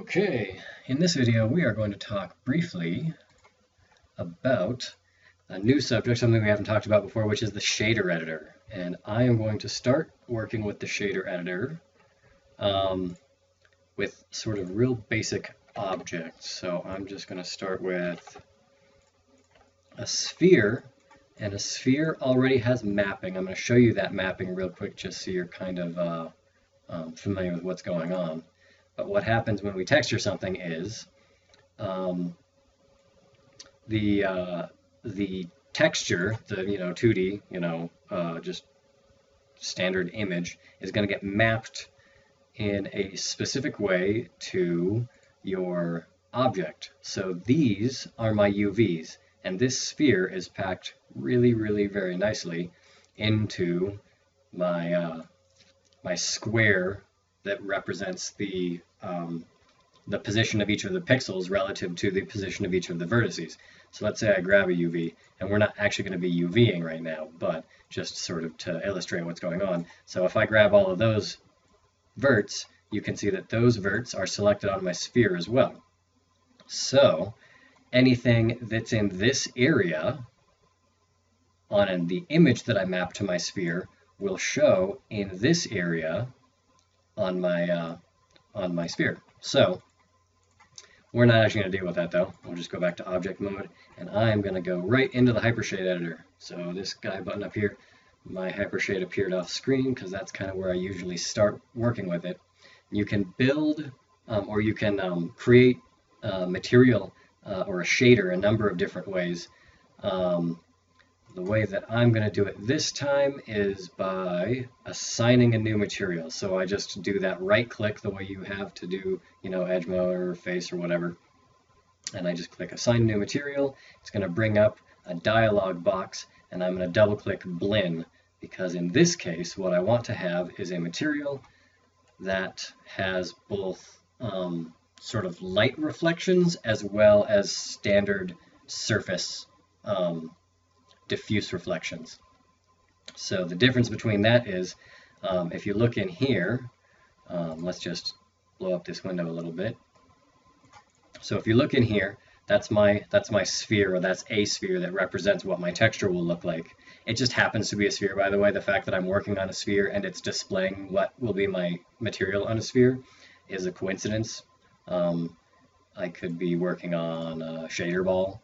Okay, in this video we are going to talk briefly about a new subject, something we haven't talked about before, which is the shader editor. And I am going to start working with the shader editor with sort of real basic objects. So I'm just going to start with a sphere, and a sphere already has mapping. I'm going to show you that mapping real quick just so you're kind of familiar with what's going on. But what happens when we texture something is the texture, the 2D, just standard image, is going to get mapped in a specific way to your object. So these are my UVs, and this sphere is packed really, really very nicely into my my square that represents the position of each of the pixels relative to the position of each of the vertices. So let's say I grab a UV, and we're not actually going to be UVing right now, but just sort of to illustrate what's going on. So if I grab all of those verts, you can see that those verts are selected on my sphere as well. So anything that's in this area on the image that I map to my sphere will show in this area on my sphere. So we're not actually going to deal with that though. We'll just go back to object mode, and I'm going to go right into the hypershade editor. So this guy button up here, my hypershade appeared off screen because that's kind of where I usually start working with it. You can build or you can create material or a shader a number of different ways. The way that I'm going to do it this time is by assigning a new material. So I just do that right click the way you have to do, edge mode or face or whatever. And I just click assign new material. It's going to bring up a dialog box, and I'm going to double click blend, because in this case what I want to have is a material that has both sort of light reflections as well as standard surface diffuse reflections. So the difference between that is, if you look in here, let's just blow up this window a little bit. So if you look in here, that's my sphere, or that's a sphere that represents what my texture will look like. It just happens to be a sphere, by the way. The fact that I'm working on a sphere and it's displaying what will be my material on a sphere is a coincidence. I could be working on a shader ball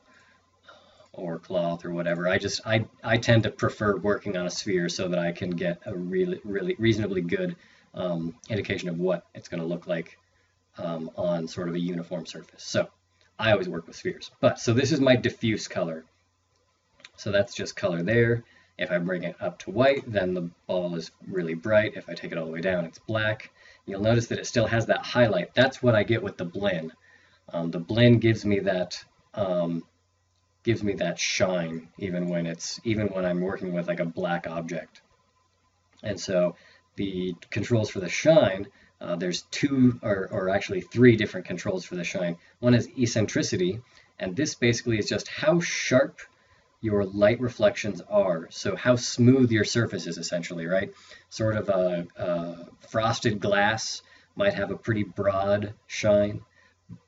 or cloth or whatever. I tend to prefer working on a sphere so that I can get a really reasonably good indication of what it's going to look like on sort of a uniform surface. So I always work with spheres. So this is my diffuse color. So that's just color there. If I bring it up to white, then the ball is really bright. If I take it all the way down, it's black. You'll notice that it still has that highlight. That's what I get with the blend. The blend gives me that shine even when I'm working with like a black object. And so the controls for the shine, there's two or actually three different controls for the shine. One is eccentricity, and this basically is just how sharp your light reflections are. So how smooth your surface is, essentially, right? Sort of a frosted glass might have a pretty broad shine,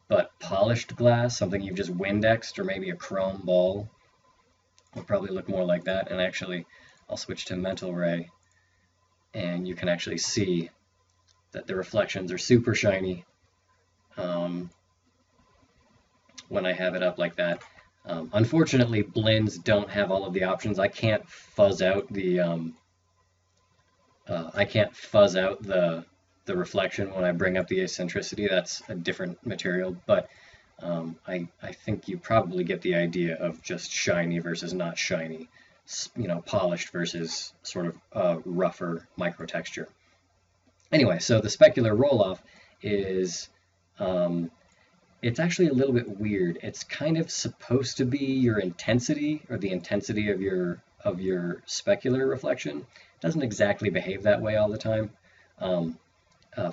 but polished glass, something you've just Windexed, or maybe a chrome ball, will probably look more like that. And actually, I'll switch to mental ray, and you can actually see that the reflections are super shiny when I have it up like that. Unfortunately, blends don't have all of the options. I can't fuzz out the the reflection when I bring up the eccentricity. That's a different material, but I think you probably get the idea of just shiny versus not shiny, polished versus sort of rougher microtexture. Anyway, so the specular roll-off is, it's actually a little bit weird. It's kind of supposed to be your intensity, or the intensity of your specular reflection. It doesn't exactly behave that way all the time.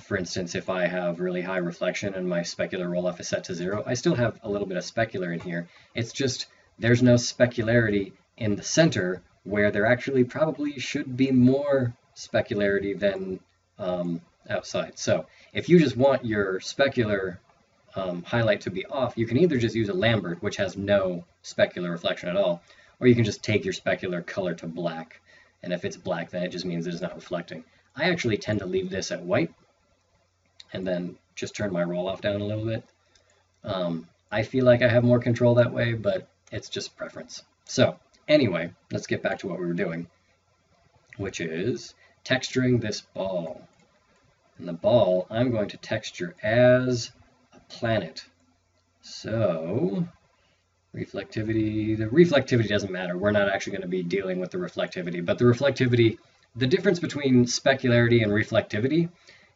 For instance, if I have really high reflection and my specular roll-off is set to 0, I still have a little bit of specular in here. It's just there's no specularity in the center, where there actually probably should be more specularity than outside. So if you just want your specular highlight to be off, you can either just use a Lambert, which has no specular reflection at all, or you can just take your specular color to black. And if it's black, then it just means it's not reflecting. I actually tend to leave this at white and then just turn my roll off down a little bit. I feel like I have more control that way, but it's just preference. So anyway, let's get back to what we were doing, which is texturing this ball. And the ball, I'm going to texture as a planet. So reflectivity, the reflectivity doesn't matter. We're not actually going to be dealing with the reflectivity, but the reflectivity, the difference between specularity and reflectivity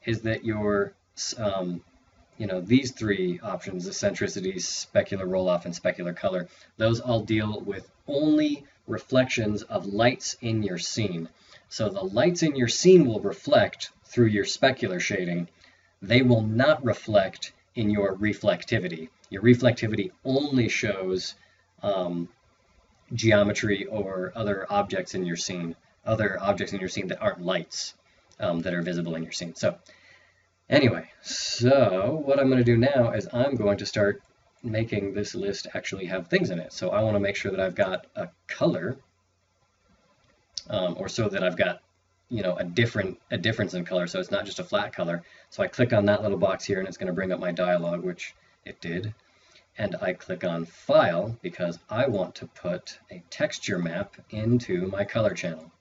is that your, these three options, eccentricity, specular roll-off, and specular color, those all deal with only reflections of lights in your scene. So the lights in your scene will reflect through your specular shading. They will not reflect in your reflectivity. Your reflectivity only shows geometry or other objects in your scene that aren't lights that are visible in your scene. So anyway, so what I'm going to do now is I'm going to start making this list actually have things in it. So I want to make sure that I've got a color, or so that I've got a difference in color, so it's not just a flat color. So I click on that little box here and it's going to bring up my dialog, which it did. And I click on File because I want to put a texture map into my color channel.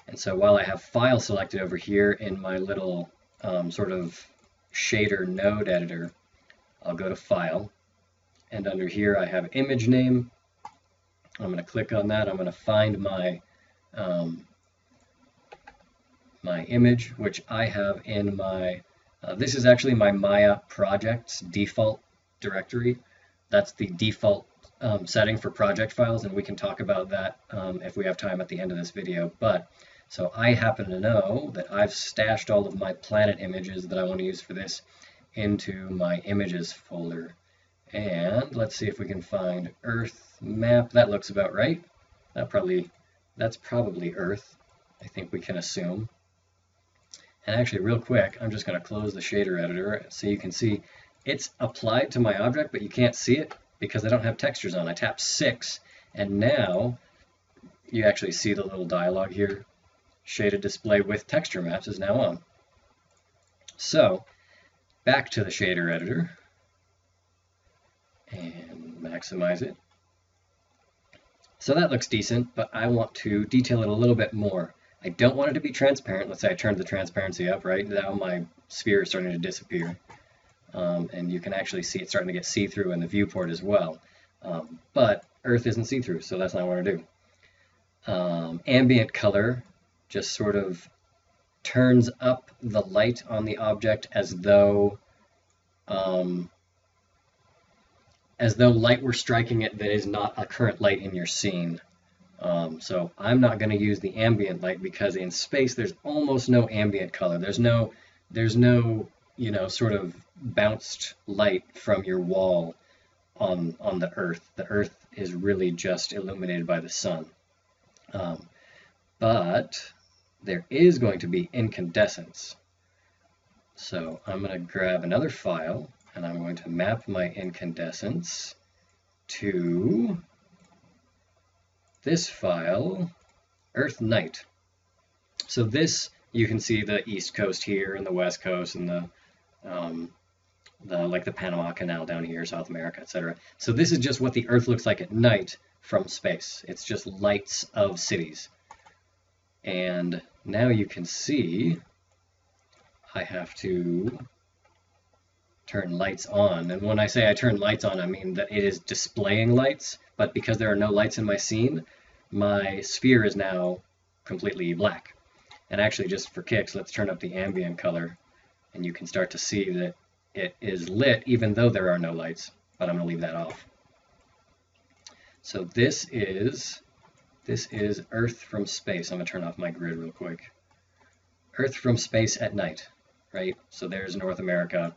And so while I have File selected over here in my little sort of shader node editor, I'll go to File, and under here I have Image Name. I'm going to click on that. I'm going to find my my image, which I have in my, this is actually my Maya projects default directory. That's the default setting for project files, and we can talk about that if we have time at the end of this video. But so I happen to know that I've stashed all of my planet images that I want to use for this into my images folder. And let's see if we can find Earth map. That looks about right. That's probably Earth, I think we can assume. And actually, real quick, I'm just going to close the shader editor so you can see it's applied to my object, but you can't see it because I don't have textures on. I tap 6, and now you actually see the little dialog here. Shaded display with texture maps is now on. So back to the shader editor and maximize it. So that looks decent, but I want to detail it a little bit more. I don't want it to be transparent. Let's say I turned the transparency up, right? Now my sphere is starting to disappear. And you can actually see it starting to get see-through in the viewport as well. But Earth isn't see-through, so that's not what I want to do. Ambient color just sort of turns up the light on the object as though light were striking it that is not a current light in your scene. So I'm not going to use the ambient light because in space there's almost no ambient color. There's no sort of bounced light from your wall on the Earth. The Earth is really just illuminated by the sun. But there is going to be incandescence. So I'm going to grab another file and I'm going to map my incandescence to this file, Earth Night. So this, you can see the East Coast here and the West Coast and the Panama Canal down here, South America, etc. So this is just what the Earth looks like at night from space. It's just lights of cities. And now you can see I have to turn lights on. And when I say I turn lights on, I mean that it is displaying lights, but because there are no lights in my scene, my sphere is now completely black. And actually, just for kicks, let's turn up the ambient color, and you can start to see that it is lit even though there are no lights, but I'm going to leave that off. So this is Earth from space. I'm going to turn off my grid real quick. Earth from space at night, right? So there's North America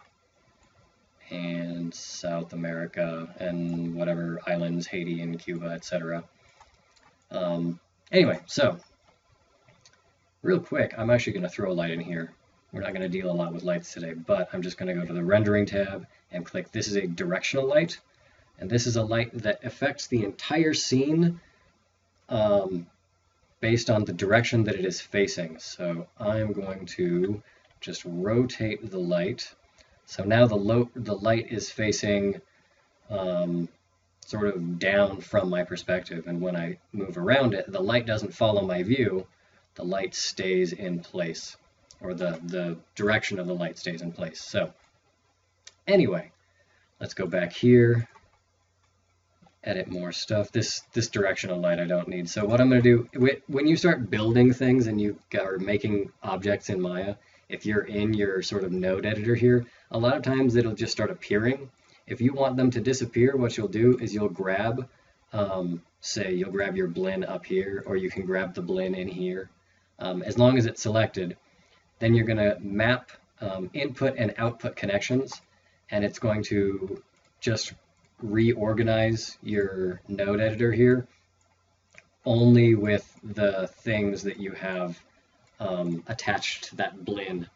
and South America and whatever islands, Haiti and Cuba, etc. Anyway, so real quick, I'm actually going to throw a light in here We're not going to deal a lot with lights today, but I'm just going to go to the rendering tab and click, this is a directional light, and this is a light that affects the entire scene based on the direction that it is facing. So I'm going to just rotate the light. So now the light is facing sort of down from my perspective, and when I move around it, the light doesn't follow my view, the light stays in place, or the direction of the light stays in place. So anyway, let's go back here, edit more stuff. This directional light I don't need. So what I'm going to do, when you start building things and you are making objects in Maya, if you're in your sort of node editor here, a lot of times it'll just start appearing. If you want them to disappear, what you'll do is you'll grab, say you'll grab your blend up here, or you can grab the blend in here. As long as it's selected, then you're going to map input and output connections, and it's going to just reorganize your node editor here only with the things that you have attached to that blend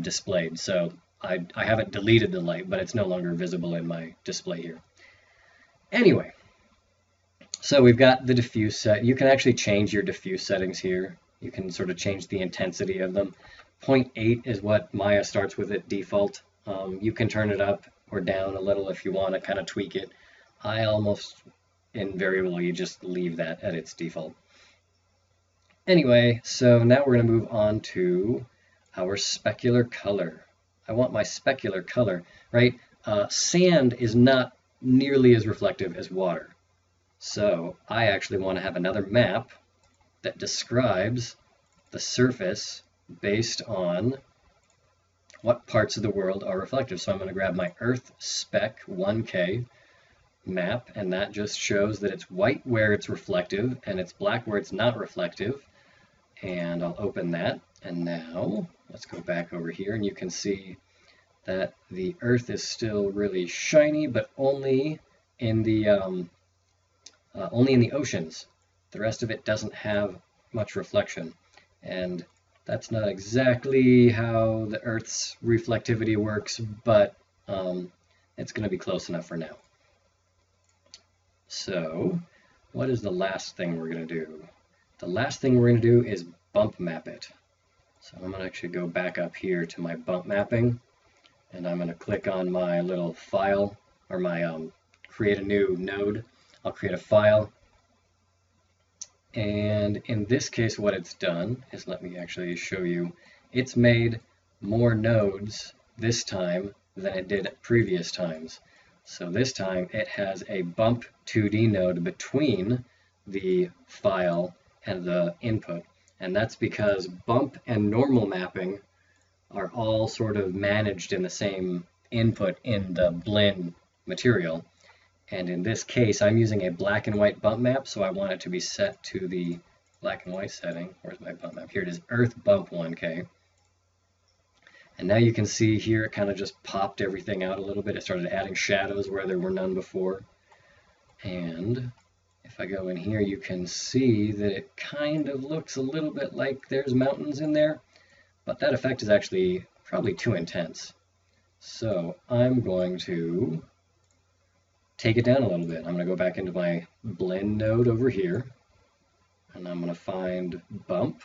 displayed. So I haven't deleted the light, but it's no longer visible in my display here. Anyway, so we've got the diffuse set. You can actually change your diffuse settings here. You can sort of change the intensity of them. 0.8 is what Maya starts with at default. You can turn it up or down a little if you want to kind of tweak it. I almost invariably just leave that at its default. Anyway, so now we're going to move on to our specular color. I want my specular color, right? Sand is not nearly as reflective as water. So I actually want to have another map that describes the surface based on what parts of the world are reflective. So I'm going to grab my Earth Spec 1K map, and that just shows that it's white where it's reflective and it's black where it's not reflective. And I'll open that, and now let's go back over here, and you can see that the Earth is still really shiny, but only in the oceans. The rest of it doesn't have much reflection, and that's not exactly how the Earth's reflectivity works, but it's going to be close enough for now. So what is the last thing we're going to do? The last thing we're going to do is bump map it. So I'm going to actually go back up here to my bump mapping, and I'm going to click on my little file, or my create a new node. I'll create a file, and in this case what it's done is, let me actually show you, it's made more nodes this time than it did previous times. So this time it has a bump 2D node between the file and the input, and that's because bump and normal mapping are all sort of managed in the same input in the blend material. And in this case, I'm using a black and white bump map, so I want it to be set to the black and white setting. Where's my bump map? Here it is, Earth Bump 1K. And now you can see here it kind of just popped everything out a little bit. It started adding shadows where there were none before. And if I go in here, you can see that it kind of looks a little bit like there's mountains in there, but that effect is actually probably too intense. So I'm going to take it down a little bit. I'm going to go back into my blend node over here, and I'm going to find bump.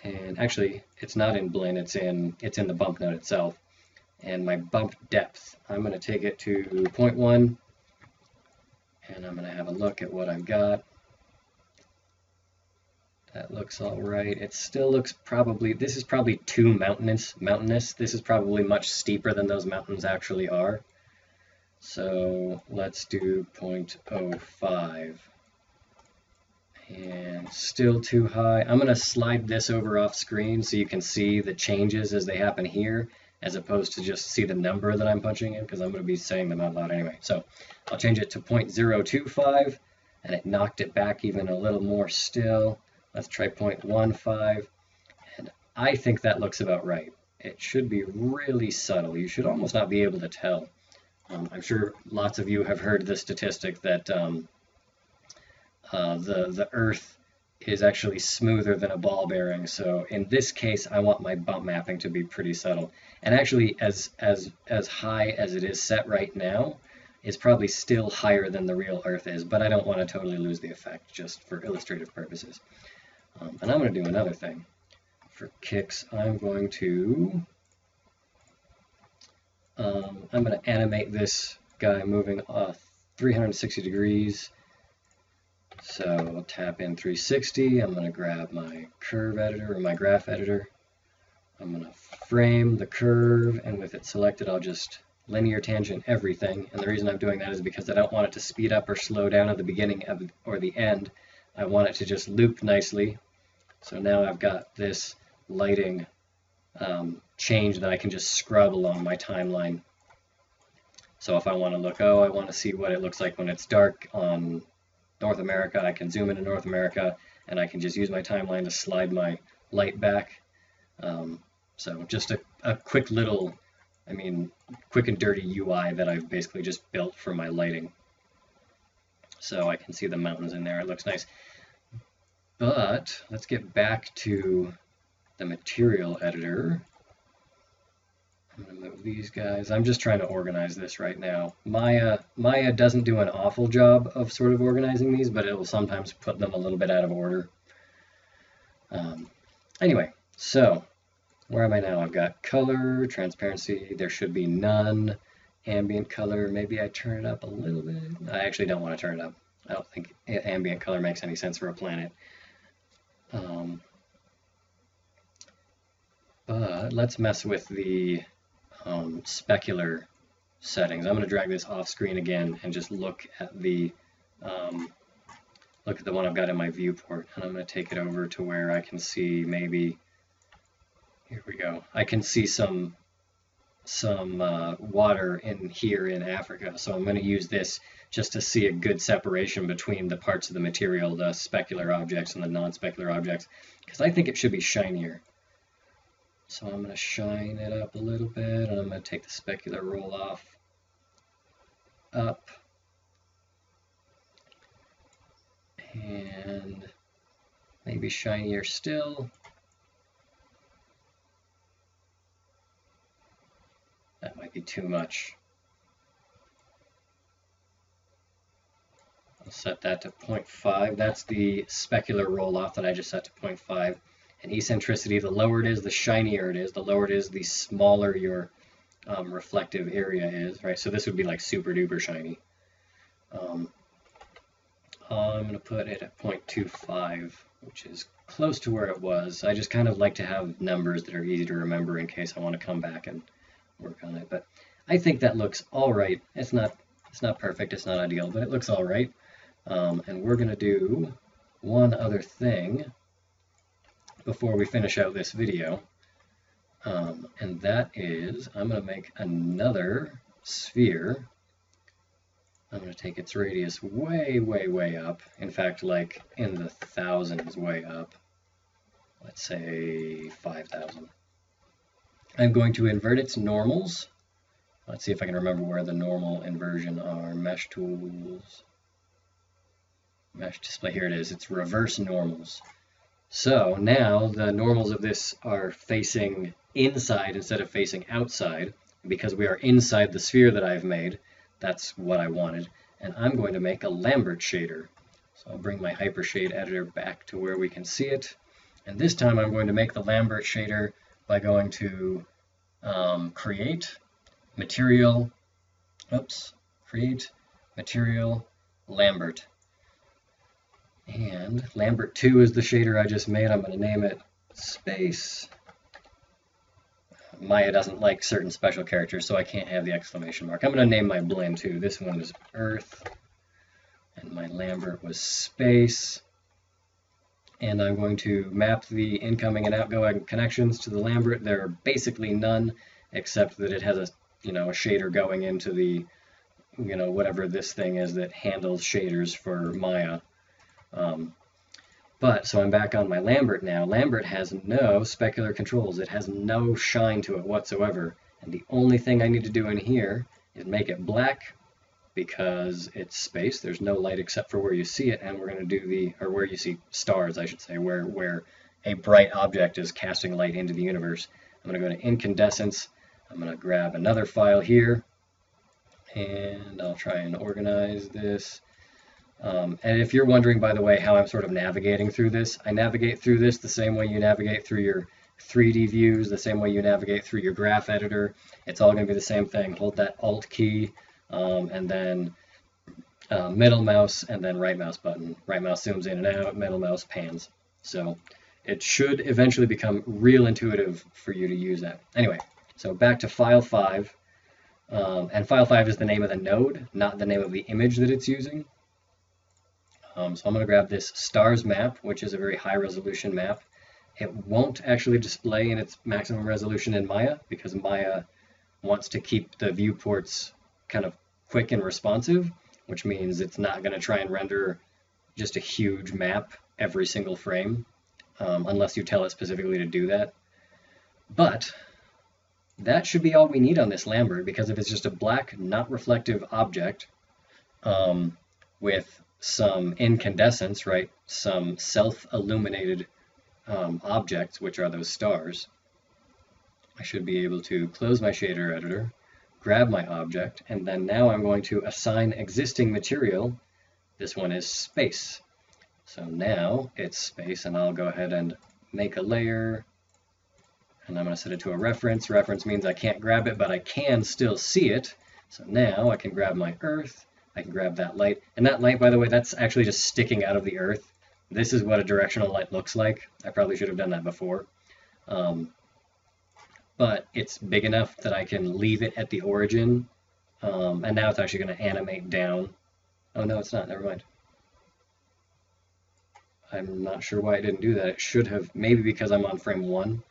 And actually, it's not in blend, it's in the bump node itself. And my bump depth, I'm going to take it to 0.1, and I'm going to have a look at what I've got. That looks all right. It still looks probably, this is probably too mountainous. This is probably much steeper than those mountains actually are. So let's do 0.05. And still too high. I'm going to slide this over off screen so you can see the changes as they happen here, as opposed to just see the number that I'm punching in, because I'm going to be saying them out loud anyway. So I'll change it to 0.025, and it knocked it back even a little more still. Let's try 0.15, and I think that looks about right. It should be really subtle. You should almost not be able to tell. I'm sure lots of you have heard the statistic that the Earth is actually smoother than a ball bearing. So in this case, I want my bump mapping to be pretty subtle. And actually, as high as it is set right now, is probably still higher than the real Earth is, but I don't want to totally lose the effect, just for illustrative purposes. And I'm going to do another thing. For kicks, I'm going to animate this guy moving 360 degrees. So I'll tap in 360. I'm going to grab my curve editor or my graph editor. I'm going to frame the curve, and with it selected, I'll just linear tangent everything. And the reason I'm doing that is because I don't want it to speed up or slow down at the beginning or the end. I want it to just loop nicely. So now I've got this lighting change that I can just scrub along my timeline. So if I want to look, I want to see what it looks like when it's dark on North America, I can zoom into North America, and I can just use my timeline to slide my light back. So just a quick little, quick and dirty UI that I've basically just built for my lighting. So I can see the mountains in there. It looks nice. But let's get back to the material editor. I'm going to move these guys. I'm just trying to organize this right now. Maya doesn't do an awful job of sort of organizing these, but it will sometimes put them a little bit out of order. Anyway, so where am I now? I've got color, transparency, there should be none. Ambient color, maybe I turn it up a little bit. I actually don't want to turn it up. I don't think ambient color makes any sense for a planet. But let's mess with the specular settings. I'm going to drag this off screen again and just look at the one I've got in my viewport, and I'm going to take it over to where I can see maybe, here we go, I can see some water in here in Africa. So I'm going to use this just to see a good separation between the parts of the material, the specular objects and the non-specular objects, because I think it should be shinier. So I'm going to shine it up a little bit, and I'm going to take the specular roll off up, and maybe shinier still. That might be too much. I'll set that to 0.5. That's the specular roll off that I just set to 0.5. And eccentricity, the lower it is, the shinier it is. The lower it is, the smaller your reflective area is, right? So this would be like super duper shiny. I'm going to put it at 0.25, which is close to where it was. I just kind of like to have numbers that are easy to remember in case I want to come back and work on it. But I think that looks all right. It's not perfect, it's not ideal, but it looks all right. And we're going to do one other thing before we finish out this video, and that is I'm going to make another sphere. I'm going to take its radius way, way, way up. In fact, like in the thousands way up. Let's say 5,000. I'm going to invert its normals. Let's see if I can remember where the normal inversion are. Mesh tools. Mesh display, here it is. It's reverse normals. So now the normals of this are facing inside instead of facing outside. Because we are inside the sphere that I've made, that's what I wanted. And I'm going to make a Lambert shader. So I'll bring my Hypershade editor back to where we can see it. And this time I'm going to make the Lambert shader by going to create material Lambert. And Lambert 2 is the shader I just made. I'm going to name it space. Maya doesn't like certain special characters, so I can't have the exclamation mark. I'm going to name my blend too. This one is Earth, and my Lambert was space. And I'm going to map the incoming and outgoing connections to the Lambert. There are basically none, except that it has a shader going into the whatever this thing is that handles shaders for Maya. So I'm back on my Lambert now. Lambert has no specular controls. It has no shine to it whatsoever. And the only thing I need to do in here is make it black because it's space. There's no light except for where you see it, and we're going to do or where you see stars, I should say, where a bright object is casting light into the universe. I'm going to go to incandescence. I'm going to grab another file here, and I'll try and organize this. And if you're wondering, by the way, how I'm sort of navigating through this, I navigate through this the same way you navigate through your 3D views, the same way you navigate through your graph editor. It's all going to be the same thing. Hold that Alt key, and then middle mouse, and then right mouse button. Right mouse zooms in and out, middle mouse pans. So it should eventually become real intuitive for you to use that. Anyway, so back to file 5. And file 5 is the name of the node, not the name of the image that it's using. So I'm going to grab this stars map, which is a very high resolution map. It won't actually display in its maximum resolution in Maya because Maya wants to keep the viewports kind of quick and responsive, which means it's not going to try and render just a huge map every single frame, unless you tell it specifically to do that. But that should be all we need on this Lambert, because if it's just a black, not reflective object with some incandescence, right, some self-illuminated objects, which are those stars, I should be able to close my shader editor, grab my object, and then now I'm going to assign existing material. This one is space. So now it's space, and I'll go ahead and make a layer, and I'm going to set it to a reference. Reference means I can't grab it, but I can still see it. So now I can grab my Earth, I can grab that light, and that light, by the way, that's actually just sticking out of the Earth. This is what a directional light looks like. I probably should have done that before. But it's big enough that I can leave it at the origin, and now it's actually going to animate down. Oh no, it's not, never mind. I'm not sure why it didn't do that. It should have, maybe because I'm on frame 1.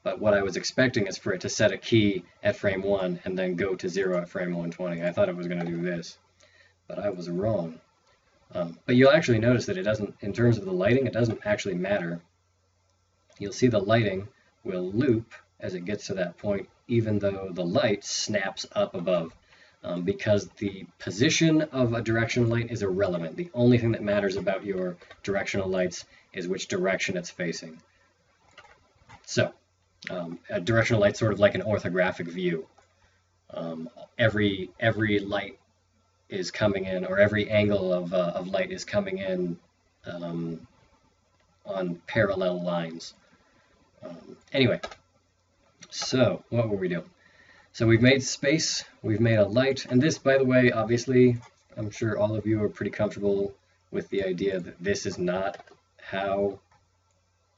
But what I was expecting is for it to set a key at frame 1 and then go to 0 at frame 120. I thought it was going to do this, but I was wrong. But you'll actually notice that it doesn't, in terms of the lighting, it doesn't actually matter. You'll see the lighting will loop as it gets to that point, even though the light snaps up above, because the position of a directional light is irrelevant. The only thing that matters about your directional lights is which direction it's facing. So, a directional light sort of like an orthographic view. Every light is coming in, or every angle of light is coming in on parallel lines. Anyway, so what were we doing? So we've made space, we've made a light, and this, by the way, obviously, I'm sure all of you are pretty comfortable with the idea that this is not how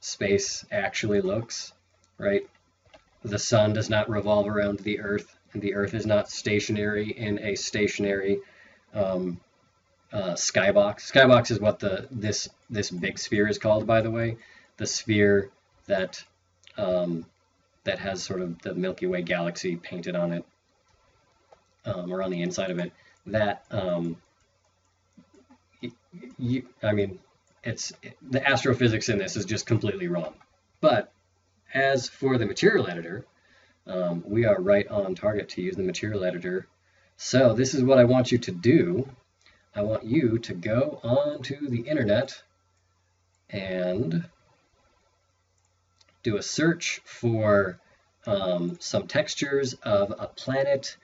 space actually looks, right? The sun does not revolve around the Earth, and the Earth is not stationary in a stationary skybox. Skybox is what this big sphere is called, by the way. The sphere that that has sort of the Milky Way galaxy painted on it, or on the inside of it. That I mean, the astrophysics in this is just completely wrong. But as for the material editor, we are right on target to use the material editor. So this is what I want you to do. I want you to go onto the internet and do a search for some textures of a planet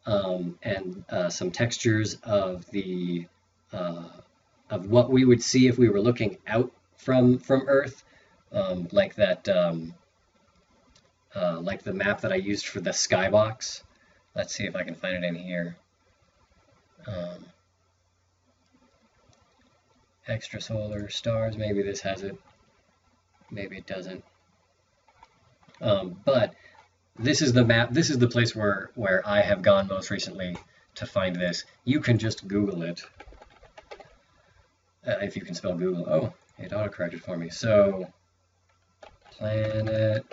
and some textures of the of what we would see if we were looking out from Earth, like that, like the map that I used for the skybox. Let's see if I can find it in here. Extrasolar stars, maybe this has it, maybe it doesn't. But this is the map, this is the place where I have gone most recently to find this. You can just Google it, if you can spell Google. Oh, it autocorrected for me. So, planet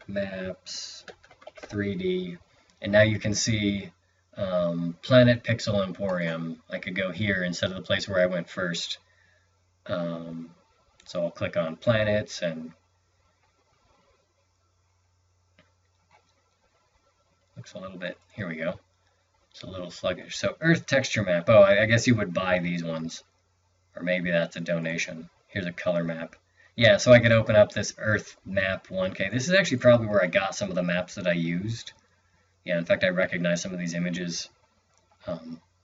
maps 3D, and now you can see Planet Pixel Emporium. I could go here instead of the place where I went first. So I'll click on planets, and looks a little bit, here we go. It's a little sluggish. So earth texture map. Oh, I guess you would buy these ones. Or maybe that's a donation. Here's a color map. Yeah, so I could open up this earth map 1K. This is actually probably where I got some of the maps that I used. Yeah, in fact, I recognize some of these images.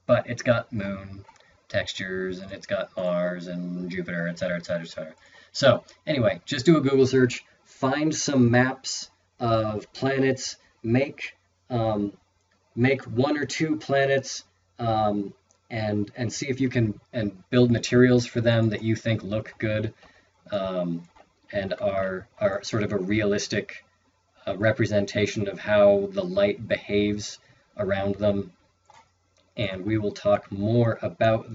But it's got moon textures, and it's got Mars and Jupiter, etc., etc., etc. So anyway, just do a Google search, find some maps of planets, make 1 or 2 planets, and see if you can build materials for them that you think look good, and are sort of a realistic representation of how the light behaves around them. And we will talk more about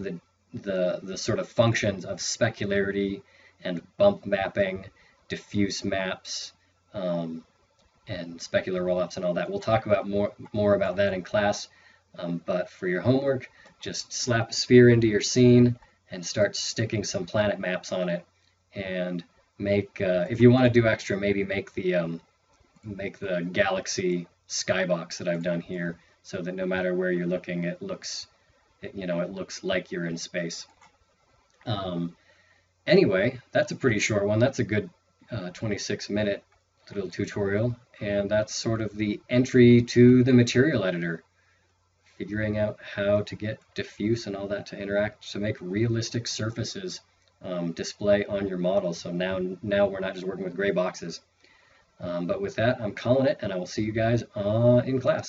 the sort of functions of specularity and bump mapping, diffuse maps, and specular rollups and all that. We'll talk about more about that in class. But for your homework, just slap a sphere into your scene and start sticking some planet maps on it. And make, if you want to do extra, maybe make the galaxy skybox that I've done here, so that no matter where you're looking, it looks like you're in space. Anyway, that's a pretty short one. That's a good 26-minute little tutorial, and that's sort of the entry to the material editor, figuring out how to get diffuse and all that to interact to make realistic surfaces display on your model. So now we're not just working with gray boxes. But with that, I'm calling it, and I will see you guys in class.